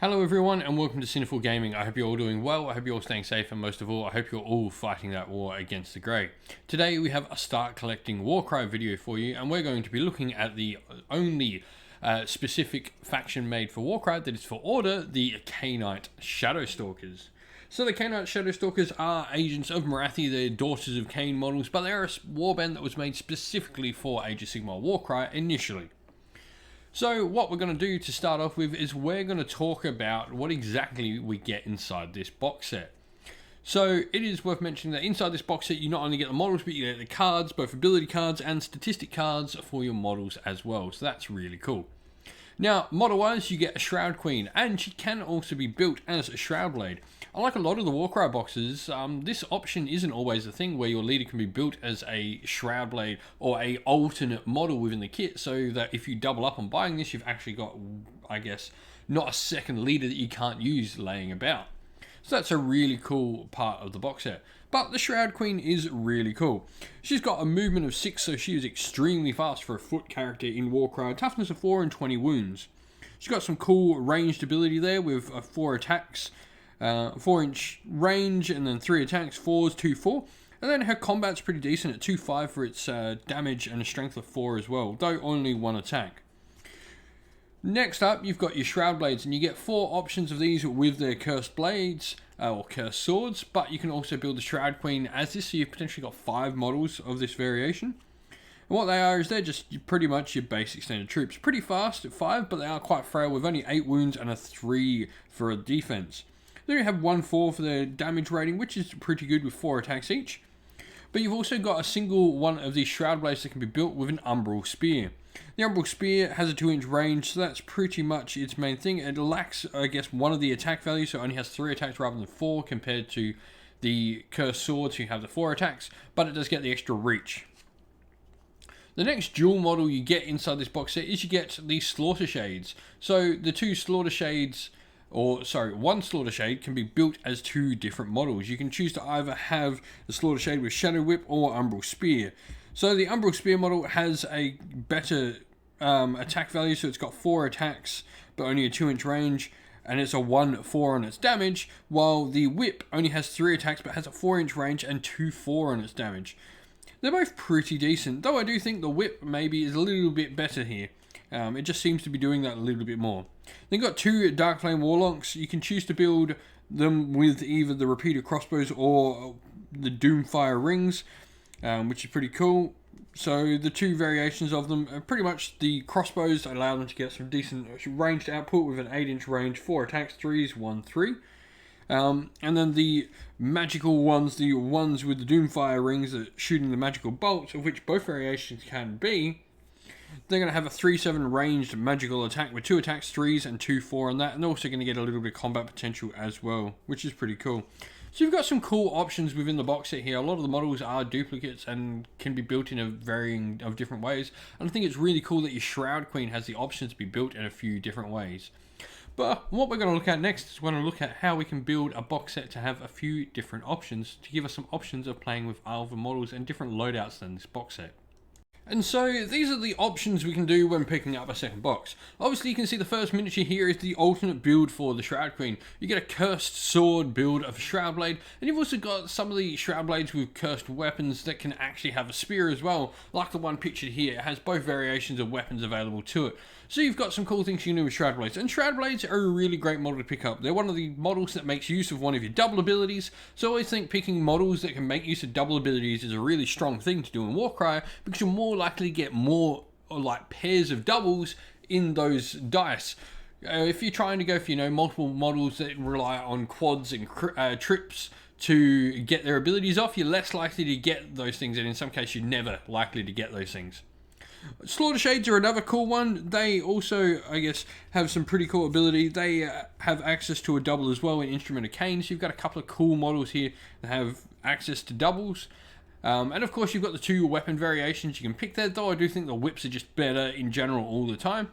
Hello everyone and welcome to Sinful Gaming. I hope you're all doing well, I hope you're all staying safe, and most of all, I hope you're all fighting that war against the Grey. Today we have a start collecting Warcry video for you, and we're going to be looking at the only specific faction made for Warcry that is for Order, the Khainite Shadowstalkers. So the Khainite Shadowstalkers are agents of Morathi, they're daughters of Khain models, but they're a warband that was made specifically for Age of Sigmar Warcry initially. So what we're going to do to start off with is we're going to talk about what exactly we get inside this box set. So it is worth mentioning that inside this box set you not only get the models, but you get the cards, both ability cards and statistic cards for your models as well. So that's really cool. Now, model-wise, you get a Shroud Queen, and she can also be built as a Shroud Blade. Unlike a lot of the Warcry boxes, this option isn't always a thing where your leader can be built as a Shroud Blade or a alternate model within the kit, so that if you double up on buying this, you've actually got, I guess, not a second leader that you can't use laying about. So that's a really cool part of the box set. But the Shroud Queen is really cool. She's got a movement of 6, so she is extremely fast for a foot character in Warcry, toughness of 4 and 20 wounds. She's got some cool ranged ability there with 4 attacks, 4-inch range, and then 3 attacks, 4s, 2, 4. And then her combat's pretty decent at 2-5 for its damage and a strength of 4 as well, though only 1 attack. Next up, you've got your Shroud Blades, and you get 4 options of these with their Cursed Blades, or Cursed Swords, but you can also build the Shroud Queen as this, so you've potentially got 5 models of this variation. And what they are is they're just pretty much your basic standard troops. Pretty fast at 5, but they are quite frail with only 8 wounds and a 3 for a defense. Then you have 1-4 for their damage rating, which is pretty good with 4 attacks each. But you've also got a single one of these Shroud Blades that can be built with an Umbral Spear. The Umbral Spear has a 2-inch range, so that's pretty much its main thing. It lacks, I guess, one of the attack values, so it only has 3 attacks rather than 4 compared to the Cursed Swords who have the 4 attacks, but it does get the extra reach. The next dual model you get inside this box set is you get the Slaughter Shades. So the two Slaughter Shades, one Slaughter Shade can be built as 2 different models. You can choose to either have the Slaughter Shade with Shadow Whip or Umbral Spear. So the Umbral Spear model has a better attack value, so it's got 4 attacks but only a 2-inch range, and it's a 1-4 on its damage, while the Whip only has 3 attacks but has a 4-inch range and 2-4 on its damage. They're both pretty decent, though I do think the Whip maybe is a little bit better here. It just seems to be doing that a little bit more. Then you've got 2 Dark Flame Warlocks. You can choose to build them with either the repeater crossbows or the Doomfire rings, which is pretty cool. So the 2 variations of them are pretty much the crossbows allow them to get some decent ranged output with an 8-inch range, 4 attacks, 3s, 1, 3. And then the magical ones, the ones with the Doomfire rings that shooting the magical bolts, of which both variations can be. They're going to have a 3-7 ranged magical attack with 2 attacks, 3s, and 2-4 on that. And they're also going to get a little bit of combat potential as well, which is pretty cool. So you've got some cool options within the box set here. A lot of the models are duplicates and can be built in a varying of different ways. And I think it's really cool that your Shroud Queen has the option to be built in a few different ways. But what we're going to look at next is we're going to look at how we can build a box set to have a few different options to give us some options of playing with other models and different loadouts than this box set. And so these are the options we can do when picking up a second box. Obviously you can see the first miniature here is the alternate build for the Shroud Queen. You get a Cursed Sword build of a Shroud Blade, and you've also got some of the Shroud Blades with cursed weapons that can actually have a spear as well, like the one pictured here. It has both variations of weapons available to it. So you've got some cool things you can do with Shroud Blades, and Shroud Blades are a really great model to pick up. They're one of the models that makes use of one of your double abilities, so I always think picking models that can make use of double abilities is a really strong thing to do in Warcry, because you're more likely to get more like pairs of doubles in those dice. If you're trying to go for, multiple models that rely on quads and trips to get their abilities off, you're less likely to get those things, and in some cases you're never likely to get those things. Slaughter Shades are another cool one. They also, I guess, have some pretty cool ability. They have access to a double as well in Instrument of Khain, so you've got a couple of cool models here that have access to doubles. And of course you've got the 2 weapon variations you can pick there, though I do think the whips are just better in general all the time.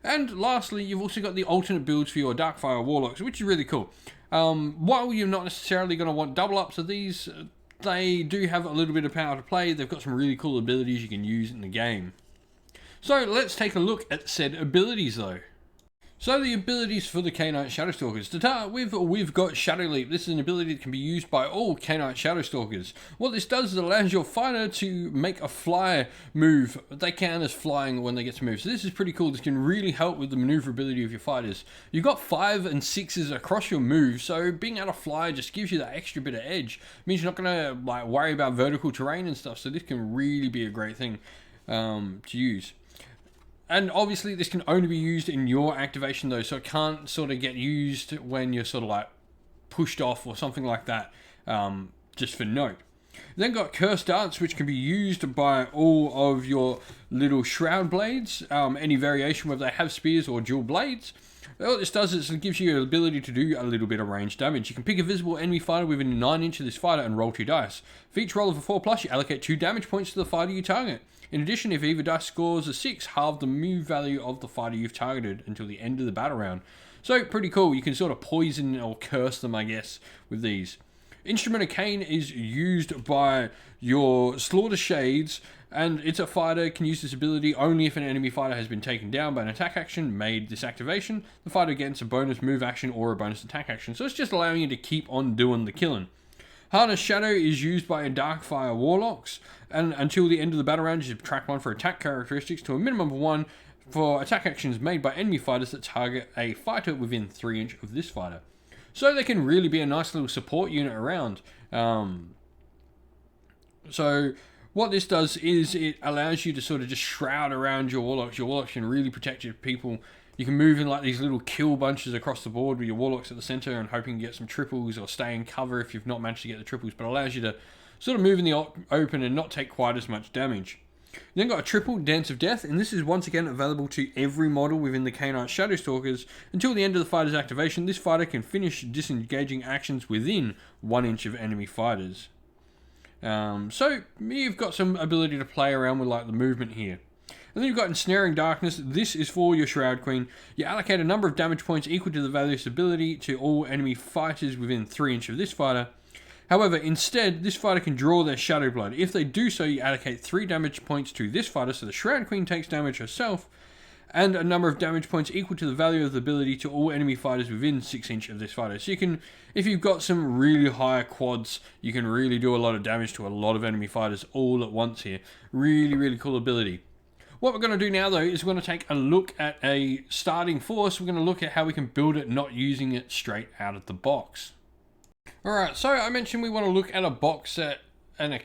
And lastly, you've also got the alternate builds for your Darkfire Warlocks, which is really cool. While you're not necessarily going to want double ups of these, they do have a little bit of power to play. They've got some really cool abilities you can use in the game. So let's take a look at said abilities though. So the abilities for the Khainite Shadowstalkers. To start with, we've got Shadow Leap. This is an ability that can be used by all Khainite Shadowstalkers. What this does is it allows your fighter to make a fly move. They count as flying when they get to move. So this is pretty cool. This can really help with the maneuverability of your fighters. You've got 5 and 6s across your move, so being able to fly just gives you that extra bit of edge. It means you're not going to like worry about vertical terrain and stuff, so this can really be a great thing to use. And obviously this can only be used in your activation though, so it can't sort of get used when you're sort of like pushed off or something like that, just for note. Then got Curse Darts, which can be used by all of your little Shroud Blades, any variation whether they have spears or dual blades. What this does is it gives you the ability to do a little bit of range damage. You can pick a visible enemy fighter within 9 inches of this fighter and roll 2 dice. For each roll of a 4+, you allocate 2 damage points to the fighter you target. In addition, if either dice scores a 6, halve the move value of the fighter you've targeted until the end of the battle round. So pretty cool. You can sort of poison or curse them, I guess, with these. Instrument of Cain is used by your Slaughter Shades, and it's a fighter can use this ability only if an enemy fighter has been taken down by an attack action made this activation. The fighter gets a bonus move action or a bonus attack action, so it's just allowing you to keep on doing the killing. Harness Shadow is used by Darkfire Warlocks, and until the end of the battle round, you subtract 1 for attack characteristics to a minimum of 1 for attack actions made by enemy fighters that target a fighter within 3 inches of this fighter. So they can really be a nice little support unit around. So what this does is it allows you to sort of just shroud around your Warlocks. Your Warlocks can really protect your people. You can move in like these little kill bunches across the board with your Warlocks at the center and hoping to get some triples or stay in cover if you've not managed to get the triples, but allows you to sort of move in the open and not take quite as much damage. You then got a triple Dance of Death, and this is once again available to every model within the Khainite Shadowstalkers. Until the end of the fighter's activation, this fighter can finish disengaging actions within 1 inch of enemy fighters. So you've got some ability to play around with like the movement here. And then you've got Ensnaring Darkness. This is for your Shroud Queen. You allocate a number of damage points equal to the value of ability to all enemy fighters within 3 inches of this fighter. However, instead, this fighter can draw their Shadow Blood. If they do so, you allocate 3 damage points to this fighter, so the Shroud Queen takes damage herself, and a number of damage points equal to the value of the ability to all enemy fighters within 6 inches of this fighter. So you can, if you've got some really high quads, you can really do a lot of damage to a lot of enemy fighters all at once here. Really, really cool ability. What we're going to do now, though, is we're going to take a look at a starting force. We're going to look at how we can build it, not using it straight out of the box. Alright, so I mentioned we want to look at a box set and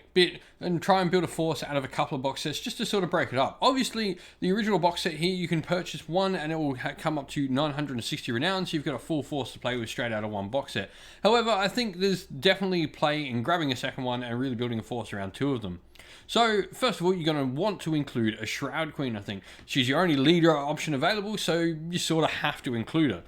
try and build a force out of a couple of box sets just to sort of break it up. Obviously, the original box set here, you can purchase one and it will come up to 960 renown, so you've got a full force to play with straight out of one box set. However, I think there's definitely play in grabbing a second one and really building a force around 2 of them. So, first of all, you're going to want to include a Shroud Queen, I think. She's your only leader option available, so you sort of have to include her.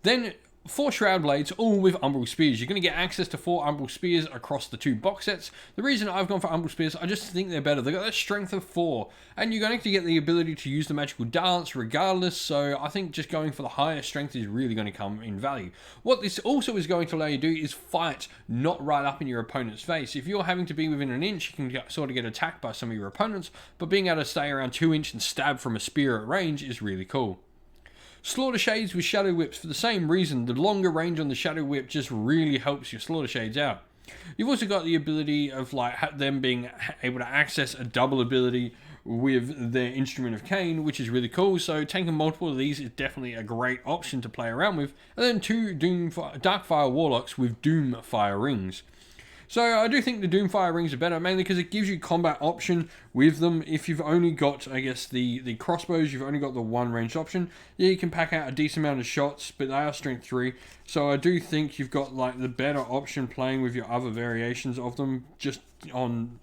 Then, 4 Shroud Blades, all with Umbral Spears. You're going to get access to 4 Umbral Spears across the 2 box sets. The reason I've gone for Umbral Spears, I just think they're better. They've got that strength of 4, and you're going to get the ability to use the magical dance regardless, so I think just going for the higher strength is really going to come in value. What this also is going to allow you to do is fight not right up in your opponent's face. If you're having to be within an inch, you can sort of get attacked by some of your opponents, but being able to stay around 2 inches and stab from a spear at range is really cool. Slaughter Shades with Shadow Whips for the same reason. The longer range on the Shadow Whip just really helps your Slaughter Shades out. You've also got the ability of like them being able to access a double ability with their Instrument of Cain, which is really cool. So taking multiple of these is definitely a great option to play around with. And then 2 Darkfire Warlocks with Doomfire Rings. So I do think the Doomfire Rings are better, mainly because it gives you combat option with them. If you've only got, I guess, the crossbows, you've only got the 1 ranged option. Yeah, you can pack out a decent amount of shots, but they are strength 3. So I do think you've got like the better option playing with your other variations of them, just on,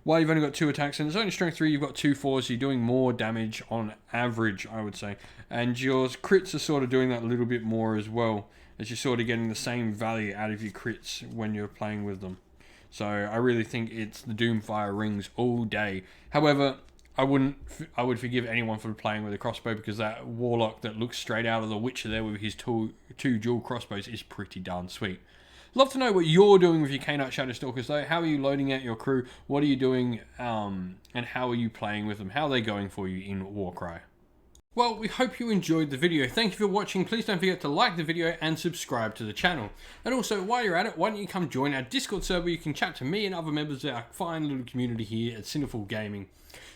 while you've only got 2 attacks, and it's only strength 3, you've got 2 4s, so you're doing more damage on average, I would say. And your crits are sort of doing that a little bit more as well, as you're sort of getting the same value out of your crits when you're playing with them. So I really think it's the Doomfire Rings all day. However, I would forgive anyone for playing with a crossbow, because that Warlock that looks straight out of The Witcher there with his two dual crossbows is pretty darn sweet. Love to know what you're doing with your Khainite Shadowstalkers though. How are you loading out your crew? What are you doing and how are you playing with them? How are they going for you in Warcry? Well, we hope you enjoyed the video. Thank you for watching. Please don't forget to like the video and subscribe to the channel. And also, while you're at it, why don't you come join our Discord server? You can chat to me and other members of our fine little community here at Sinful Gaming.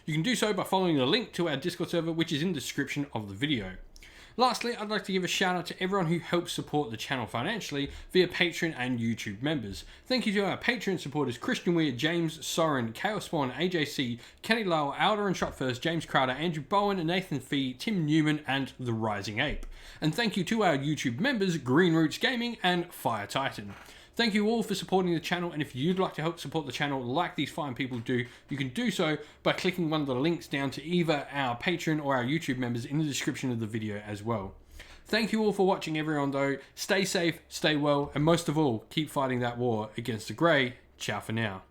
You can do so by following the link to our Discord server, which is in the description of the video. Lastly, I'd like to give a shout out to everyone who helps support the channel financially via Patreon and YouTube members. Thank you to our Patreon supporters Christian Weir, James Soren, Chaos Spawn, AJC, Kenny Lowell, Alder and Shot First, James Crowder, Andrew Bowen, Nathan Fee, Tim Newman and The Rising Ape. And thank you to our YouTube members Green Roots Gaming and Fire Titan. Thank you all for supporting the channel, and if you'd like to help support the channel like these fine people do, you can do so by clicking one of the links down to either our Patreon or our YouTube members in the description of the video as well. Thank you all for watching everyone though. Stay safe, stay well, and most of all, keep fighting that war against the Grey. Ciao for now.